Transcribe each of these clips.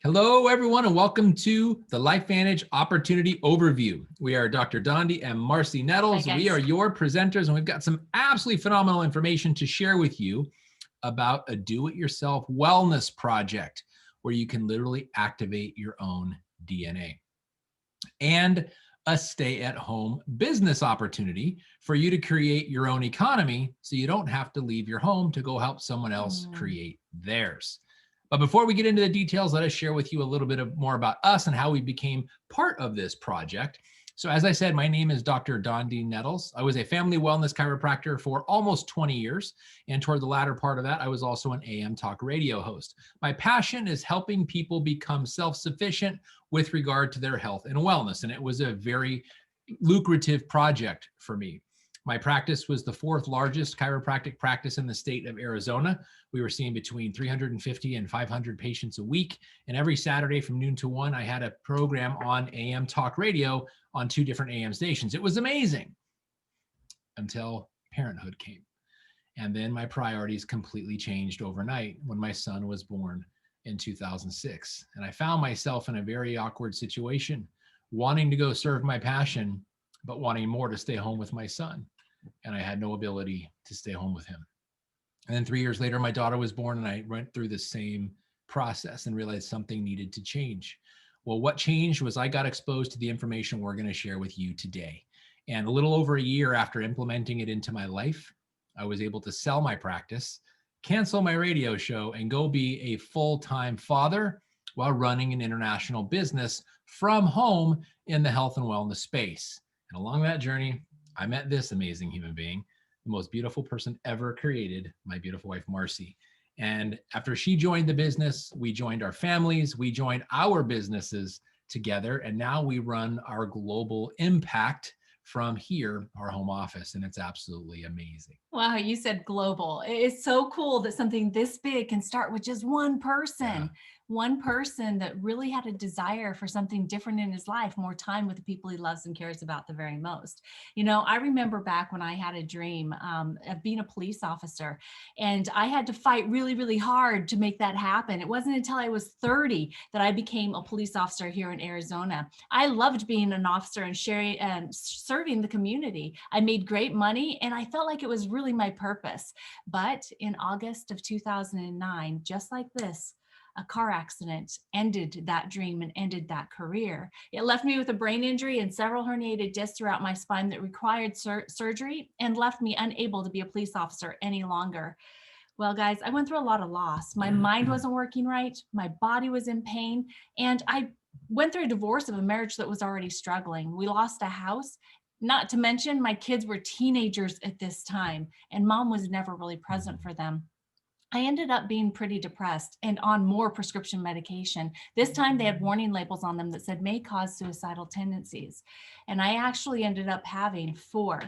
Hello, everyone, and welcome to the LifeVantage Opportunity Overview. We are Dr. Dondee and Marci Nettles. Hi, we are your presenters, and we've got some absolutely phenomenal information to share with you about a do-it-yourself wellness project where you can literally activate your own DNA. And a stay-at-home business opportunity for you to create your own economy so you don't have to leave your home to go help someone else create theirs. But before we get into the details, let us share with you a little bit more about us and how we became part of this project. So as I said, my name is Dr. Dondee Nettles. I was a family wellness chiropractor for almost 20 years. And toward the latter part of that, I was also an AM talk radio host. My passion is helping people become self-sufficient with regard to their health and wellness. And it was a very lucrative project for me. My practice was the fourth largest chiropractic practice in the state of Arizona. We were seeing between 350 and 500 patients a week. And every Saturday from noon to 1, I had a program on AM talk radio on 2 different AM stations. It was amazing until parenthood came. And then my priorities completely changed overnight when my son was born in 2006. And I found myself in a very awkward situation, wanting to go serve my passion, but wanting more to stay home with my son. And I had no ability to stay home with him. And then 3 years later, my daughter was born, and I went through the same process and realized something needed to change. Well, what changed was I got exposed to the information we're going to share with you today. And a little over a year after implementing it into my life, I was able to sell my practice, cancel my radio show, and go be a full-time father while running an international business from home in the health and wellness space. And along that journey, I met this amazing human being, the most beautiful person ever created, my beautiful wife, Marci. And after she joined the business, we joined our families, we joined our businesses together, and now we run our global impact from here, our home office, and it's absolutely amazing. Wow, you said global. It's so cool that something this big can start with just one person. One person that really had a desire for something different in his life, more time with the people he loves and cares about the very most. You know, I remember back when I had a dream of being a police officer, and I had to fight really, really hard to make that happen. It wasn't until I was 30 that I became a police officer here in Arizona. I loved being an officer and sharing and serving the community. I made great money, and I felt like it was really my purpose. But in August of 2009, just like this, a car accident ended that dream and ended that career. It left me with a brain injury and several herniated discs throughout my spine that required surgery, and left me unable to be a police officer any longer. Well, guys, I went through a lot of loss. My mind wasn't working right. My body was in pain. And I went through a divorce of a marriage that was already struggling. We lost a house. Not to mention my kids were teenagers at this time, and mom was never really present for them. I ended up being pretty depressed and on more prescription medication. This time they had warning labels on them that said may cause suicidal tendencies. And I actually ended up having 4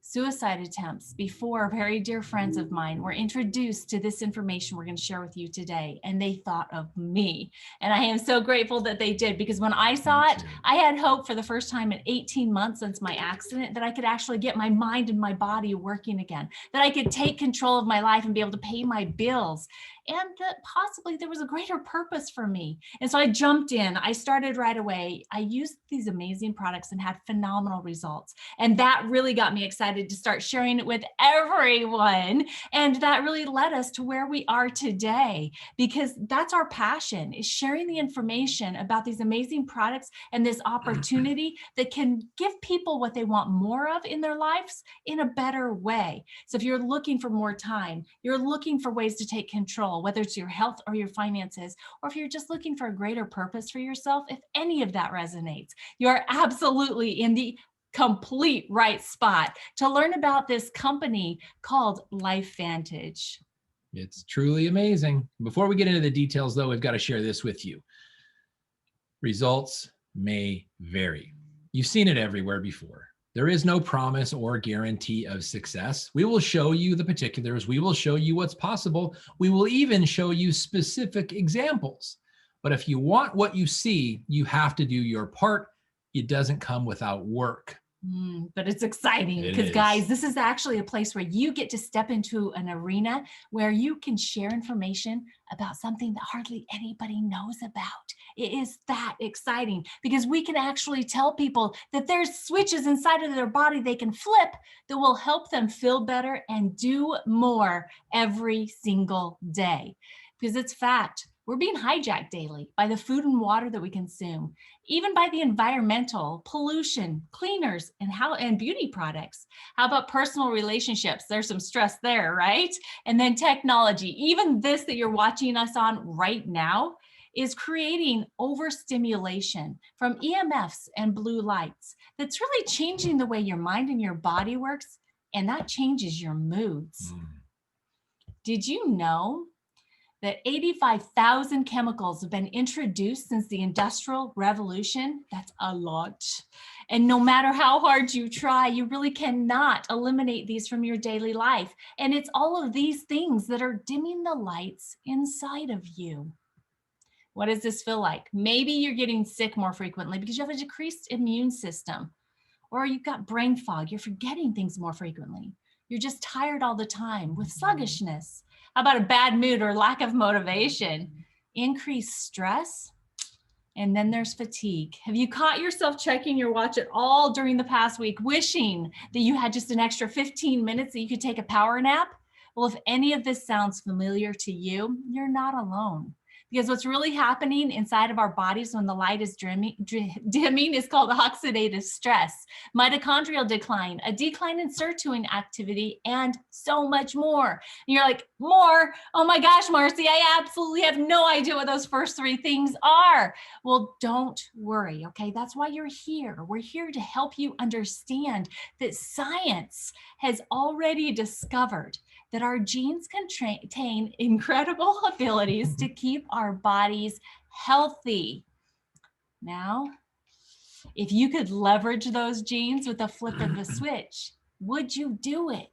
suicide attempts before very dear friends of mine were introduced to this information we're going to share with you today. And they thought of me. And I am so grateful that they did, because when I saw it, I had hope for the first time in 18 months since my accident that I could actually get my mind and my body working again, that I could take control of my life and be able to pay my bills, and that possibly there was a greater purpose for me. And so I jumped in. I started right away. I used these amazing products and had phenomenal results. And that really got me excited to start sharing it with everyone. And that really led us to where we are today, because that's our passion, is sharing the information about these amazing products and this opportunity that can give people what they want more of in their lives in a better way. So if you're looking for more time, you're looking for ways to take control, whether it's your health or your finances, or if you're just looking for a greater purpose for yourself, if any of that resonates, you're absolutely in the complete right spot to learn about this company called LifeVantage. It's truly amazing. Before we get into the details, though, we've got to share this with you. Results may vary. You've seen it everywhere before. There is no promise or guarantee of success. We will show you the particulars. We will show you what's possible. We will even show you specific examples. But if you want what you see, you have to do your part. It doesn't come without work. But it's exciting because, guys, this is actually a place where you get to step into an arena where you can share information about something that hardly anybody knows about. It is that exciting because we can actually tell people that there's switches inside of their body they can flip that will help them feel better and do more every single day. Because it's fact, we're being hijacked daily by the food and water that we consume, even by the environmental pollution, cleaners, and beauty products. How about personal relationships? There's some stress there, right? And then technology, even this that you're watching us on right now is creating overstimulation from EMFs and blue lights. That's really changing the way your mind and your body works, and that changes your moods. Did you know that 85,000 chemicals have been introduced since the Industrial Revolution? That's a lot. And no matter how hard you try, you really cannot eliminate these from your daily life. And it's all of these things that are dimming the lights inside of you. What does this feel like? Maybe you're getting sick more frequently because you have a decreased immune system, or you've got brain fog. You're forgetting things more frequently. You're just tired all the time with sluggishness. How about a bad mood or lack of motivation? Increased stress. And then there's fatigue. Have you caught yourself checking your watch at all during the past week, wishing that you had just an extra 15 minutes that you could take a power nap? Well, if any of this sounds familiar to you, you're not alone. Because what's really happening inside of our bodies when the light is dimming is called oxidative stress, mitochondrial decline, a decline in sirtuin activity, and so much more. And you're like, more? Oh my gosh, Marci, I absolutely have no idea what those first three things are. Well, don't worry, okay? That's why you're here. We're here to help you understand that science has already discovered that our genes contain incredible abilities to keep our bodies healthy. Now, if you could leverage those genes with a flip of a switch, would you do it?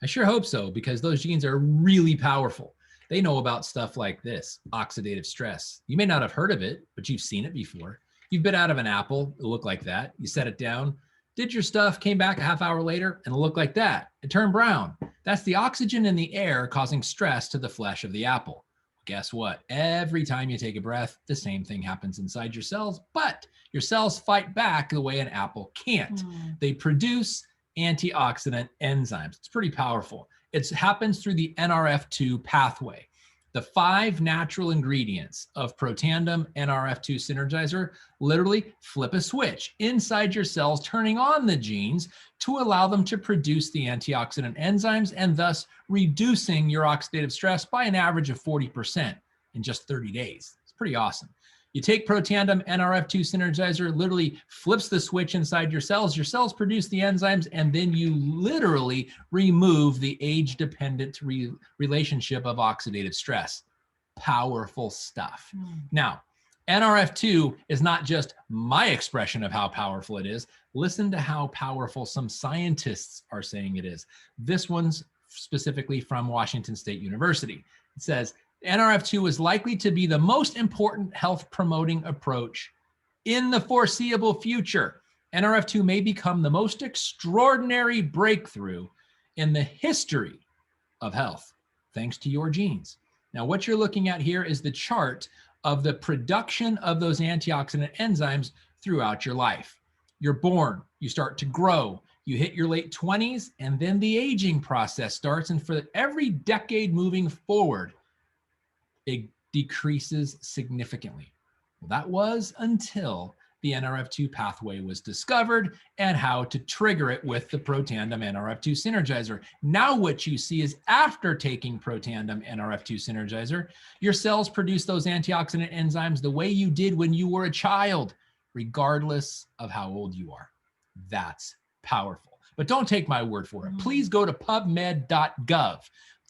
I sure hope so, because those genes are really powerful. They know about stuff like this, oxidative stress. You may not have heard of it, but you've seen it before. You've bit out of an apple, it looked like that. You set it down, did your stuff, came back a half hour later, and it looked like that. It turned brown. That's the oxygen in the air causing stress to the flesh of the apple. Guess what? Every time you take a breath, the same thing happens inside your cells, but your cells fight back the way an apple can't. They produce antioxidant enzymes. It's pretty powerful. It happens through the NRF2 pathway. The 5 natural ingredients of Protandim NRF2 synergizer literally flip a switch inside your cells, turning on the genes to allow them to produce the antioxidant enzymes and thus reducing your oxidative stress by an average of 40% in just 30 days. It's pretty awesome. You take Protandim NRF2 synergizer, literally flips the switch inside your cells produce the enzymes, and then you literally remove the age-dependent relationship of oxidative stress. Powerful stuff. Now, NRF2 is not just my expression of how powerful it is. Listen to how powerful some scientists are saying it is. This one's specifically from Washington State University. It says, NRF2 is likely to be the most important health promoting approach in the foreseeable future. NRF2 may become the most extraordinary breakthrough in the history of health, thanks to your genes. Now, what you're looking at here is the chart of the production of those antioxidant enzymes throughout your life. You're born, you start to grow, you hit your late 20s, and then the aging process starts. And for every decade moving forward, it decreases significantly. Well, that was until the NRF2 pathway was discovered and how to trigger it with the Protandim NRF2 synergizer. Now what you see is after taking Protandim NRF2 synergizer, your cells produce those antioxidant enzymes the way you did when you were a child, regardless of how old you are. That's powerful. But don't take my word for it. Please go to pubmed.gov.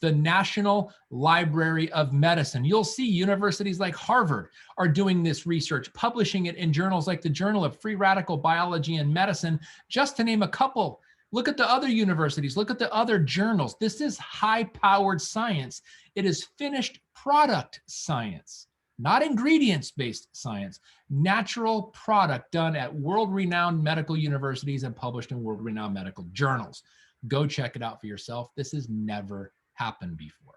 The National Library of Medicine. You'll see universities like Harvard are doing this research, publishing it in journals like the Journal of Free Radical Biology and Medicine, just to name a couple. Look at the other universities, look at the other journals. This is high-powered science. It is finished product science. not ingredients-based science, natural product done at world-renowned medical universities and published in world-renowned medical journals. Go check it out for yourself. This has never happened before.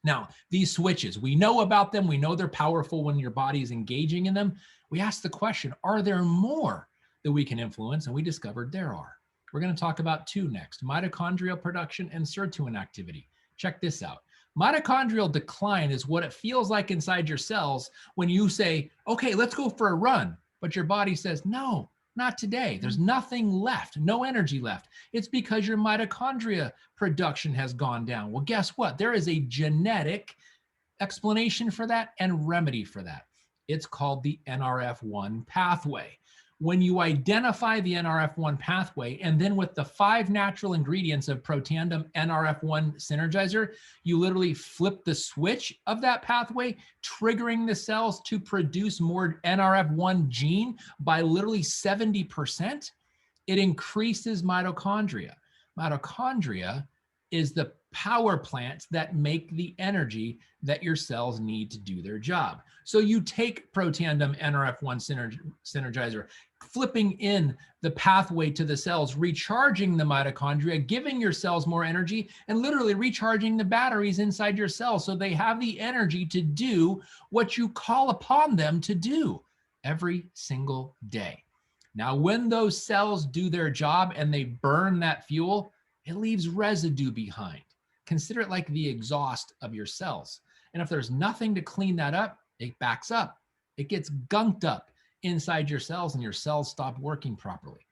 Now, these switches, we know about them. We know they're powerful when your body is engaging in them. We ask the question, are there more that we can influence? And we discovered there are. We're going to talk about two next, mitochondrial production and sirtuin activity. Check this out. Mitochondrial decline is what it feels like inside your cells when you say, okay, let's go for a run. But your body says, no, not today. There's nothing left, no energy left. It's because your mitochondria production has gone down. Well, guess what? There is a genetic explanation for that and remedy for that. It's called the NRF1 pathway. When you identify the NRF1 pathway, and then with the 5 natural ingredients of Protandim NRF1 Synergizer, you literally flip the switch of that pathway, triggering the cells to produce more NRF1 gene by literally 70%. It increases mitochondria. Mitochondria is the power plants that make the energy that your cells need to do their job. So you take Protandim NRF1 Synergizer, flipping in the pathway to the cells, recharging the mitochondria, giving your cells more energy, and literally recharging the batteries inside your cells so they have the energy to do what you call upon them to do every single day. Now, when those cells do their job and they burn that fuel, it leaves residue behind. Consider it like the exhaust of your cells. And if there's nothing to clean that up, it backs up. It gets gunked up inside your cells and your cells stop working properly.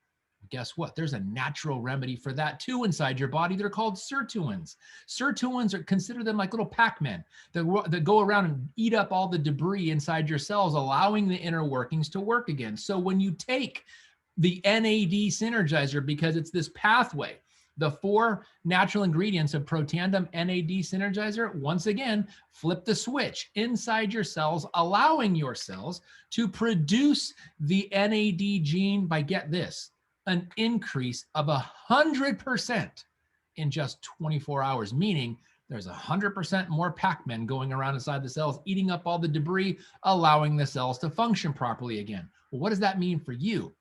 Guess what? There's a natural remedy for that too inside your body. They're called sirtuins. Sirtuins are, consider them like little Pac-Men that go around and eat up all the debris inside your cells, allowing the inner workings to work again. So when you take the NAD Synergizer, because it's this pathway, the 4 natural ingredients of Protandim NAD Synergizer, once again, flip the switch inside your cells, allowing your cells to produce the NAD gene by, get this, an increase of 100% in just 24 hours, meaning there's 100% more Pac-Men going around inside the cells, eating up all the debris, allowing the cells to function properly again. Well, what does that mean for you?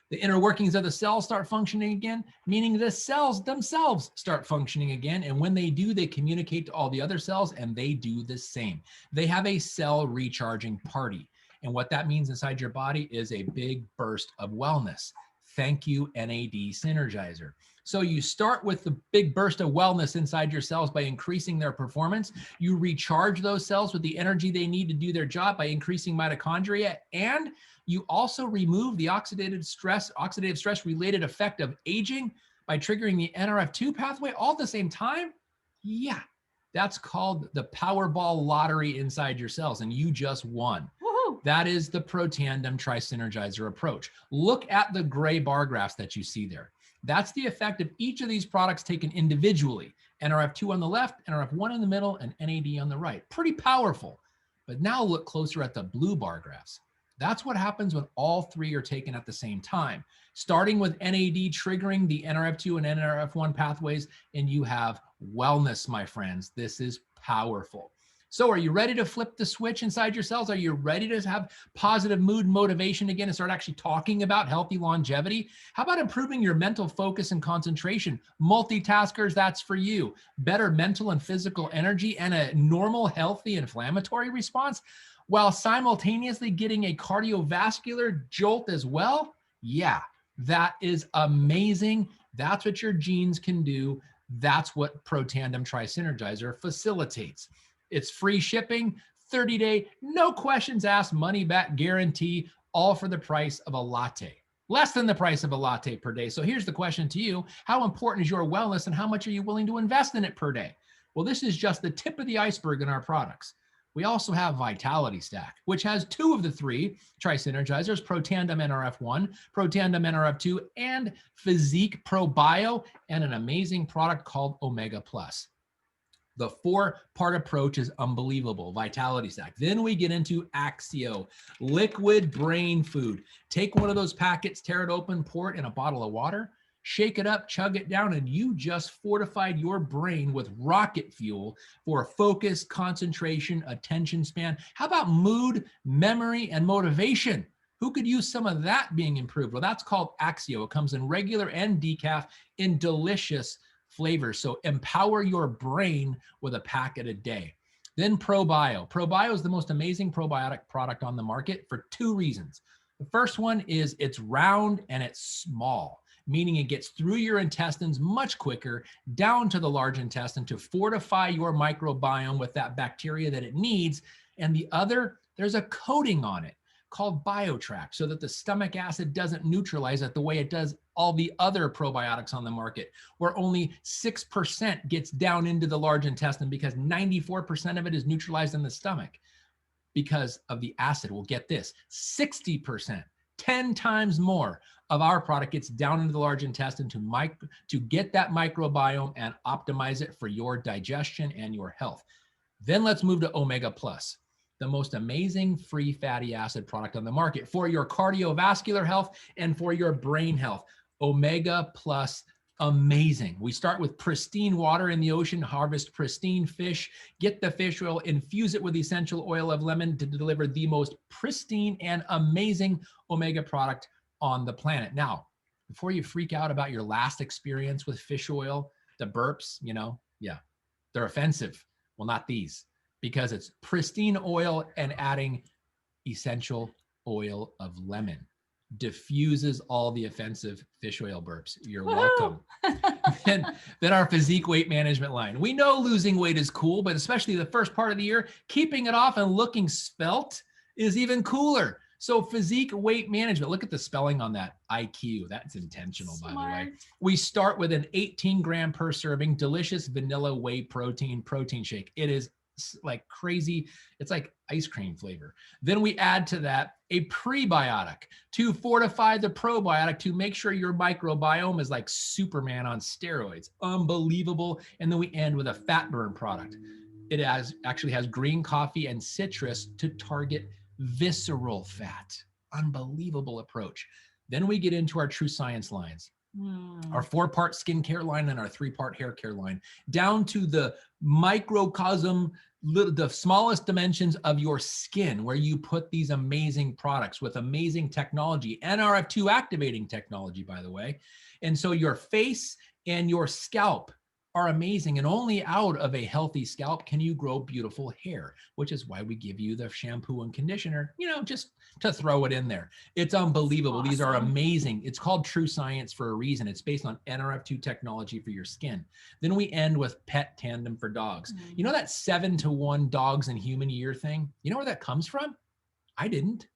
The inner workings of the cells start functioning again, meaning the cells themselves start functioning again. And when they do, they communicate to all the other cells and they do the same. They have a cell recharging party. And what that means inside your body is a big burst of wellness. Thank you, NAD Synergizer. So you start with the big burst of wellness inside your cells by increasing their performance. You recharge those cells with the energy they need to do their job by increasing mitochondria, and you also remove the oxidative stress related effect of aging by triggering the NRF2 pathway all at the same time. Yeah, that's called the Powerball lottery inside your cells, and you just won. Woohoo! That is the Protandim Tri-Synergizer approach. Look at the gray bar graphs that you see there. That's the effect of each of these products taken individually. NRF2 on the left, NRF1 in the middle, and NAD on the right. Pretty powerful. But now look closer at the blue bar graphs. That's what happens when all 3 are taken at the same time. Starting with NAD triggering the NRF2 and NRF1 pathways, and you have wellness, my friends. This is powerful. So are you ready to flip the switch inside your cells? Are you ready to have positive mood and motivation again and start actually talking about healthy longevity? How about improving your mental focus and concentration? Multitaskers, that's for you. Better mental and physical energy and a normal, healthy, inflammatory response, while simultaneously getting a cardiovascular jolt as well? Yeah, that is amazing. That's what your genes can do. That's what Protandim Tri-Synergizer facilitates. It's free shipping, 30-day, no questions asked, money back guarantee, all for the price of a latte. Less than the price of a latte per day. So here's the question to you. How important is your wellness and how much are you willing to invest in it per day? Well, this is just the tip of the iceberg in our products. We also have Vitality Stack, which has 2 of the 3 Tri-Synergizers, Protandim NRF1, Protandim NRF2, and Physique Pro Bio, and an amazing product called Omega Plus. The 4-part approach is unbelievable. Vitality Stack. Then we get into Axio, liquid brain food. Take one of those packets, tear it open, pour it in a bottle of water. shake it up, chug it down, and you just fortified your brain with rocket fuel for focus, concentration, attention span. How about mood, memory, and motivation? Who could use some of that being improved? Well, that's called Axio. It comes in regular and decaf in delicious flavors. So empower your brain with a packet a day. Then ProBio. ProBio is the most amazing probiotic product on the market for two reasons. The first one is it's round and it's small, meaning it gets through your intestines much quicker down to the large intestine to fortify your microbiome with that bacteria that it needs. And the other, there's a coating on it called BioTrack so that the stomach acid doesn't neutralize it the way it does all the other probiotics on the market, where only 6% gets down into the large intestine because 94% of it is neutralized in the stomach because of the acid. Well, get this, 60%, 10 times more of our product gets down into the large intestine to get that microbiome and optimize it for your digestion and your health. Then let's move to Omega Plus, the most amazing free fatty acid product on the market for your cardiovascular health and for your brain health. Omega Plus, amazing. We start with pristine water in the ocean, harvest pristine fish, get the fish oil, infuse it with essential oil of lemon to deliver the most pristine and amazing omega product on the planet. Now, before you freak out about your last experience with fish oil, the burps, they're offensive. Well, not these, because it's pristine oil and adding essential oil of lemon diffuses all the offensive fish oil burps. You're welcome. then our physique weight management line. We know losing weight is cool, but especially the first part of the year, keeping it off and looking svelte is even cooler. So physique weight management, look at the spelling on that, IQ. That's intentional, by the way. We start with an 18 gram per serving, delicious vanilla whey protein shake. It is like crazy. It's like ice cream flavor. Then we add to that a prebiotic to fortify the probiotic to make sure your microbiome is like Superman on steroids. Unbelievable. And then we end with a fat burn product. It actually has green coffee and citrus to target visceral fat. Unbelievable approach. Then we get into our True Science lines. Our 4-part skincare line and our 3-part hair care line, down to the microcosm, the smallest dimensions of your skin, where you put these amazing products with amazing technology, NRF2 activating technology, by the way. And so your face and your scalp are amazing, and only out of a healthy scalp can you grow beautiful hair, which is why we give you the shampoo and conditioner, just to throw it in there. It's unbelievable. Awesome. These are amazing. It's called True Science for a reason. It's based on NRF2 technology for your skin. Then we end with Pet Tandem for dogs. You know that 7-to-1 dogs and human year thing? You know where that comes from? I didn't.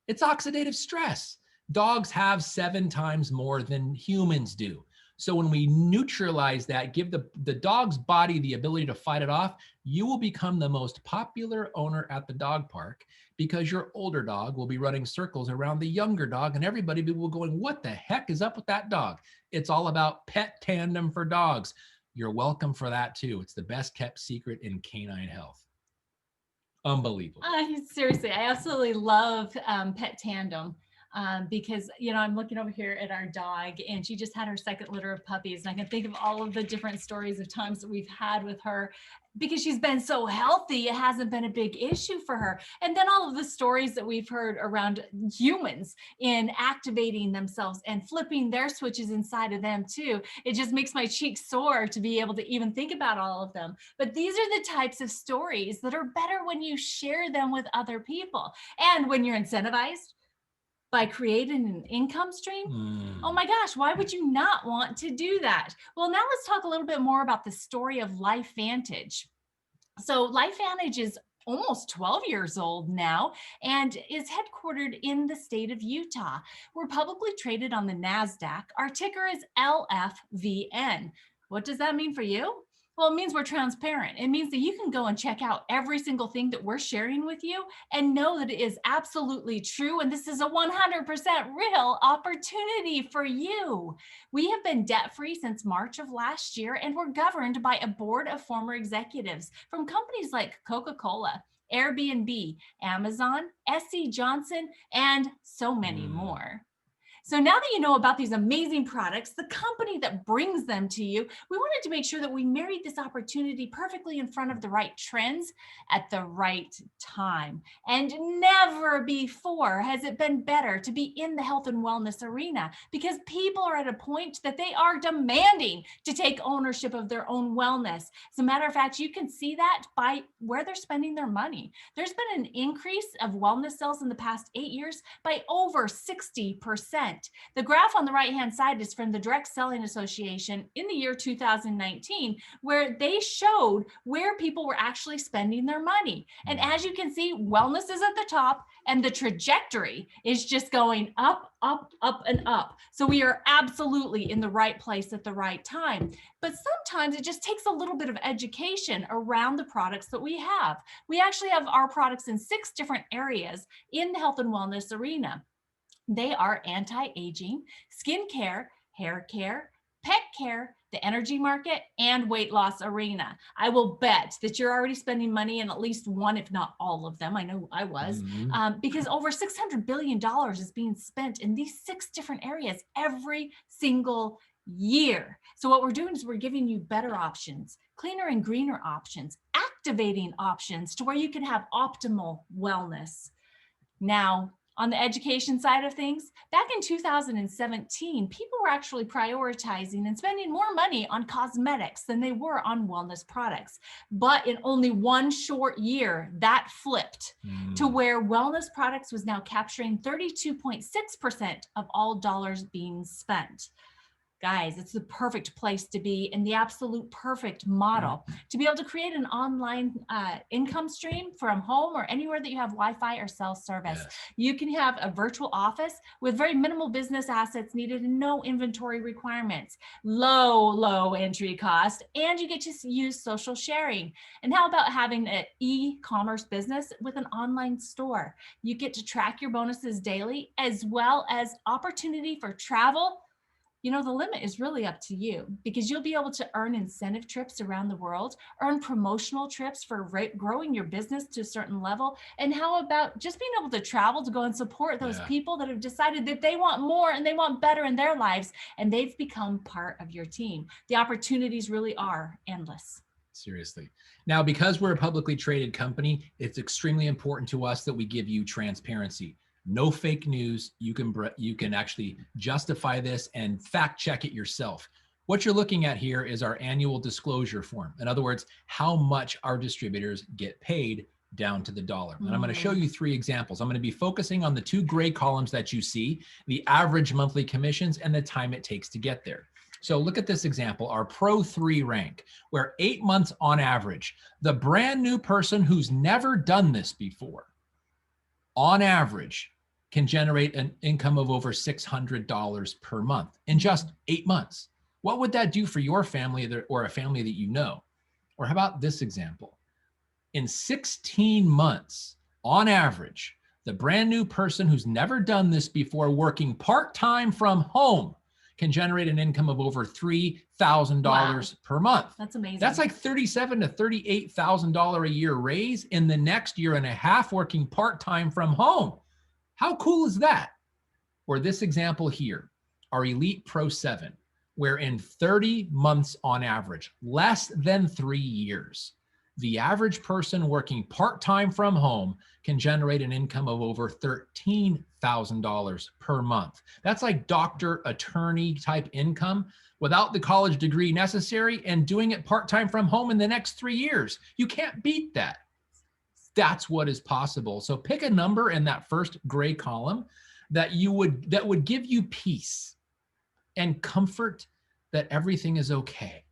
It's oxidative stress. Dogs have 7 times more than humans do. So when we neutralize that, give the dog's body the ability to fight it off, you will become the most popular owner at the dog park because your older dog will be running circles around the younger dog and everybody will be going, what the heck is up with that dog? It's all about Pet Tandem for dogs. You're welcome for that too. It's the best kept secret in canine health. Unbelievable. Seriously, I absolutely love Pet Tandem. Because, I'm looking over here at our dog and she just had her second litter of puppies. And I can think of all of the different stories of times that we've had with her because she's been so healthy. It hasn't been a big issue for her. And then all of the stories that we've heard around humans in activating themselves and flipping their switches inside of them too. It just makes my cheeks sore to be able to even think about all of them. But these are the types of stories that are better when you share them with other people. And when you're incentivized by creating an income stream, oh my gosh, why would you not want to do that? Well, now let's talk a little bit more about the story of LifeVantage. So LifeVantage is almost 12 years old now and is headquartered in the state of Utah. We're publicly traded on the NASDAQ. Our ticker is LFVN. What does that mean for you? Well, it means we're transparent. It means that you can go and check out every single thing that we're sharing with you and know that it is absolutely true. And this is a 100% real opportunity for you. We have been debt-free since March of last year, and we're governed by a board of former executives from companies like Coca-Cola, Airbnb, Amazon, SC Johnson, and so many more. So now that you know about these amazing products, the company that brings them to you, we wanted to make sure that we married this opportunity perfectly in front of the right trends at the right time. And never before has it been better to be in the health and wellness arena, because people are at a point that they are demanding to take ownership of their own wellness. As a matter of fact, you can see that by where they're spending their money. There's been an increase of wellness sales in the past 8 years by over 60%. The graph on the right-hand side is from the Direct Selling Association in the year 2019, where they showed where people were actually spending their money. And as you can see, wellness is at the top, and the trajectory is just going up, up, up, and up. So we are absolutely in the right place at the right time. But sometimes it just takes a little bit of education around the products that we have. We actually have our products in 6 different areas in the health and wellness arena. They are anti-aging, skincare, hair care, pet care, the energy market, and weight loss arena. I will bet that you're already spending money in at least one, if not all of them. I know I was, because over $600 billion is being spent in these 6 different areas every single year. So what we're doing is we're giving you better options, cleaner and greener options, activating options to where you can have optimal wellness. Now, on the education side of things, back in 2017, people were actually prioritizing and spending more money on cosmetics than they were on wellness products. But in only one short year, that flipped to where wellness products was now capturing 32.6% of all dollars being spent. Guys, it's the perfect place to be and the absolute perfect model to be able to create an online income stream from home or anywhere that you have Wi-Fi or cell service. Yes. You can have a virtual office with very minimal business assets needed and no inventory requirements, low entry cost, and you get to use social sharing. And how about having an e-commerce business with an online store? You get to track your bonuses daily, as well as opportunity for travel. You know, the limit is really up to you, because you'll be able to earn incentive trips around the world, earn promotional trips for growing your business to a certain level. And how about just being able to travel to go and support those people that have decided that they want more and they want better in their lives, and they've become part of your team. The opportunities really are endless. Seriously. Now, because we're a publicly traded company, it's extremely important to us that we give you transparency. No fake news. You can actually justify this and fact check it yourself. What you're looking at here is our annual disclosure form. In other words, how much our distributors get paid down to the dollar. And I'm going to show you 3 examples. I'm going to be focusing on the 2 gray columns that you see, the average monthly commissions and the time it takes to get there. So look at this example, our Pro 3 rank, where 8 months on average, the brand new person who's never done this before, on average, can generate an income of over $600 per month in just 8 months. What would that do for your family or a family that you know? Or how about this example? In 16 months, on average, the brand new person who's never done this before, working part-time from home, can generate an income of over $3,000 per month. That's amazing. That's like $37,000 to $38,000 a year raise in the next year and a half working part-time from home. How cool is that? Or this example here, our Elite Pro 7, where in 30 months on average, less than 3 years, the average person working part-time from home can generate an income of over $13,000 per month. That's like doctor, attorney type income without the college degree necessary and doing it part-time from home in the next 3 years. You can't beat that. That's what is possible. So pick a number in that first gray column that would give you peace and comfort that everything is okay.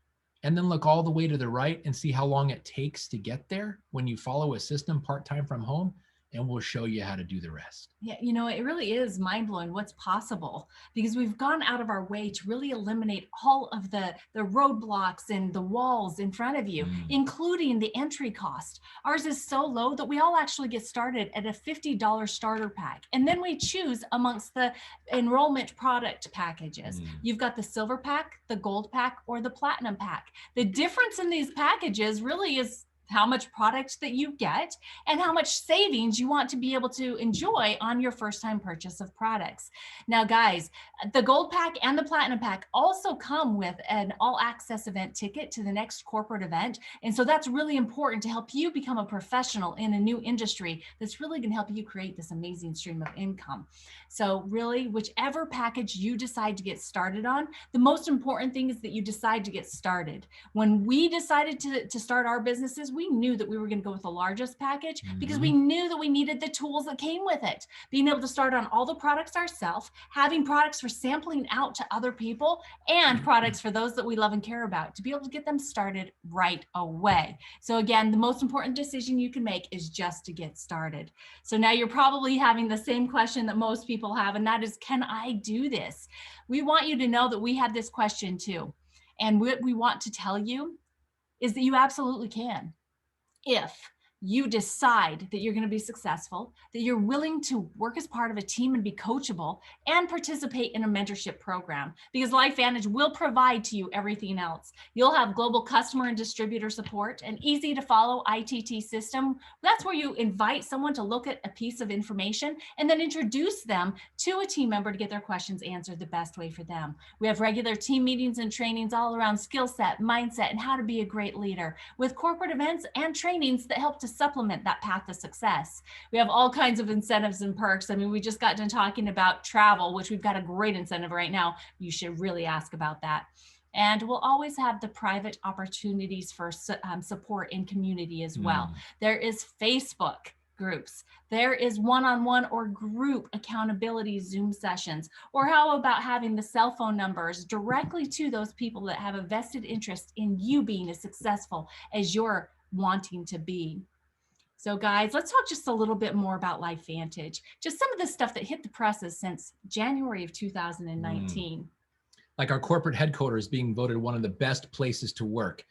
And then look all the way to the right and see how long it takes to get there when you follow a system part-time from home, and we'll show you how to do the rest. Yeah, you know, it really is mind-blowing what's possible, because we've gone out of our way to really eliminate all of the roadblocks and the walls in front of you, including the entry cost. Ours is so low that we all actually get started at a $50 starter pack. And then we choose amongst the enrollment product packages. You've got the silver pack, the gold pack, or the platinum pack. The difference in these packages really is how much product that you get, and how much savings you want to be able to enjoy on your first time purchase of products. Now, guys, the gold pack and the platinum pack also come with an all access event ticket to the next corporate event. And so that's really important to help you become a professional in a new industry that's really going to help you create this amazing stream of income. So really, whichever package you decide to get started on, the most important thing is that you decide to get started. When we decided to start our businesses, we knew that we were going to go with the largest package because we knew that we needed the tools that came with it. Being able to start on all the products ourselves, having products for sampling out to other people, and products for those that we love and care about to be able to get them started right away. So again, the most important decision you can make is just to get started. So now you're probably having the same question that most people have, and that is, can I do this? We want you to know that we have this question too. And what we want to tell you is that you absolutely can. If you decide that you're going to be successful, that you're willing to work as part of a team and be coachable and participate in a mentorship program, because LifeVantage will provide to you everything else. You'll have global customer and distributor support, an easy to follow ITT system. That's where you invite someone to look at a piece of information and then introduce them to a team member to get their questions answered the best way for them. We have regular team meetings and trainings all around skill set, mindset, and how to be a great leader, with corporate events and trainings that help to supplement that path to success. We have all kinds of incentives and perks. I mean, we just got done talking about travel, which we've got a great incentive right now. You should really ask about that. And we'll always have the private opportunities for support in community as well. There is Facebook groups. There is one-on-one or group accountability Zoom sessions. Or how about having the cell phone numbers directly to those people that have a vested interest in you being as successful as you're wanting to be. So guys, let's talk just a little bit more about LifeVantage. Just some of the stuff that hit the presses since January of 2019. Like our corporate headquarters being voted one of the best places to work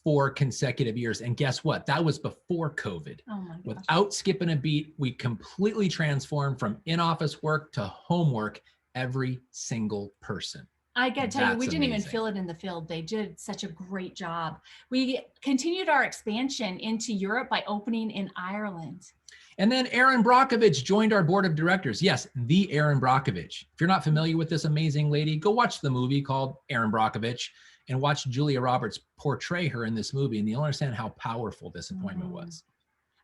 4 consecutive years. And guess what? That was before COVID. Oh my gosh. Without skipping a beat, we completely transformed from in-office work to home work, every single person. I got to tell you, we didn't even feel it in the field. They did such a great job. We continued our expansion into Europe by opening in Ireland. And then Erin Brockovich joined our board of directors. Yes, the Erin Brockovich. If you're not familiar with this amazing lady, go watch the movie called Erin Brockovich and watch Julia Roberts portray her in this movie, and you'll understand how powerful this appointment was.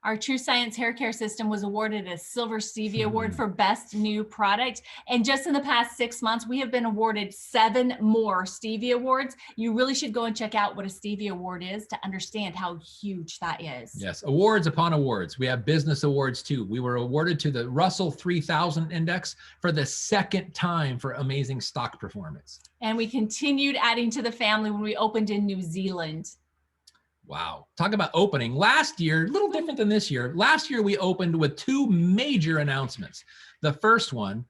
Our True Science Hair Care System was awarded a Silver Stevie Award for Best New Product. And just in the past 6 months, we have been awarded 7 more Stevie Awards. You really should go and check out what a Stevie Award is to understand how huge that is. Yes, awards upon awards. We have business awards too. We were awarded to the Russell 3000 Index for the 2nd time for amazing stock performance. And we continued adding to the family when we opened in New Zealand. Wow. Talk about opening. Last year, a little different than this year. Last year, we opened with 2 major announcements. The first one,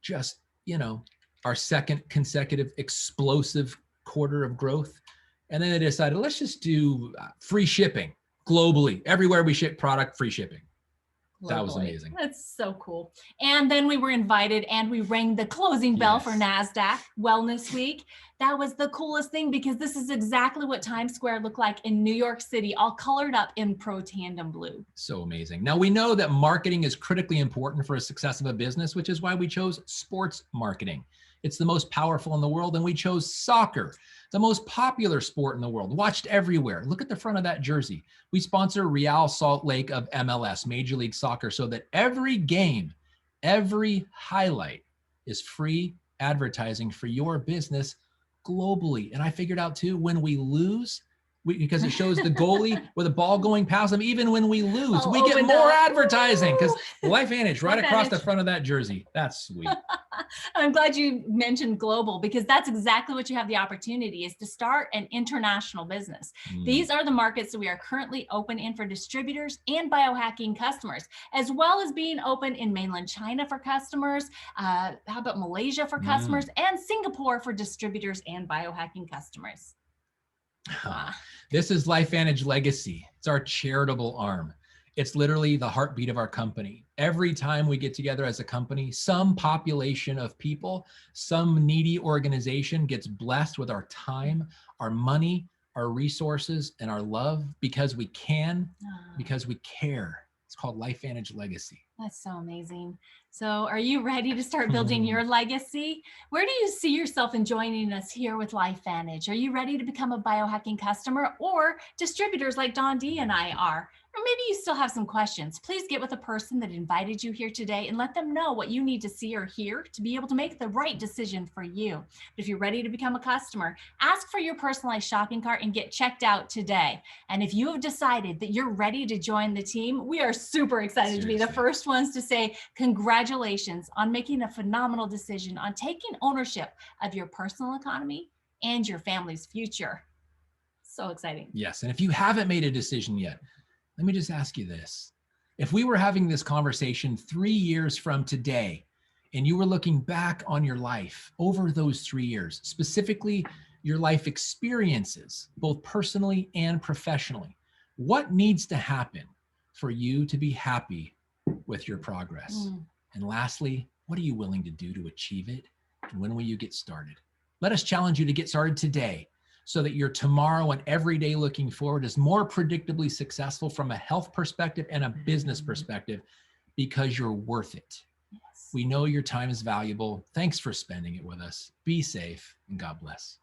just, our 2nd consecutive explosive quarter of growth. And then they decided, let's just do free shipping globally. Everywhere we ship product, free shipping. That was amazing. That's so cool. And then we were invited and we rang the closing bell for NASDAQ Wellness Week. That was the coolest thing because this is exactly what Times Square looked like in New York City, all colored up in Pro Tandem blue. So amazing. Now we know that marketing is critically important for a success of a business, which is why we chose sports marketing. It's the most powerful in the world, and we chose soccer, the most popular sport in the world, watched everywhere. Look at the front of that jersey. We sponsor Real Salt Lake of MLS, Major League Soccer, so that every game, every highlight is free advertising for your business globally. And I figured out too, when we lose, because it shows the goalie with a ball going past them, even when we lose, we get more advertising because LifeVantage right across the front of that jersey. That's sweet. I'm glad you mentioned global because that's exactly what you have the opportunity is to start an international business. These are the markets that we are currently open in for distributors and biohacking customers, as well as being open in mainland China for customers. How about Malaysia for customers and Singapore for distributors and biohacking customers. This is LifeVantage Legacy. It's our charitable arm. It's literally the heartbeat of our company. Every time we get together as a company, some population of people, some needy organization gets blessed with our time, our money, our resources, and our love because we can, Ah, because we care. It's called LifeVantage Legacy. that's so amazing. So are you ready to start building your legacy? Where do you see yourself in joining us here with LifeVantage? Are you ready to become a biohacking customer or distributors like Dondee and I are? Or maybe you still have some questions. Please get with a person that invited you here today and let them know what you need to see or hear to be able to make the right decision for you. But if you're ready to become a customer, ask for your personalized shopping cart and get checked out today. And if you have decided that you're ready to join the team, we are super excited to be the first ones to say congratulations on making a phenomenal decision on taking ownership of your personal economy and your family's future. So exciting. Yes. And if you haven't made a decision yet, let me just ask you this. If we were having this conversation 3 years from today, and you were looking back on your life over those 3 years, specifically your life experiences, both personally and professionally, what needs to happen for you to be happy with your progress? And lastly, what are you willing to do to achieve it? And when will you get started? Let us challenge you to get started today, so that your tomorrow and every day looking forward is more predictably successful from a health perspective and a business perspective, because you're worth it. Yes. We know your time is valuable. Thanks for spending it with us. Be safe, and God bless.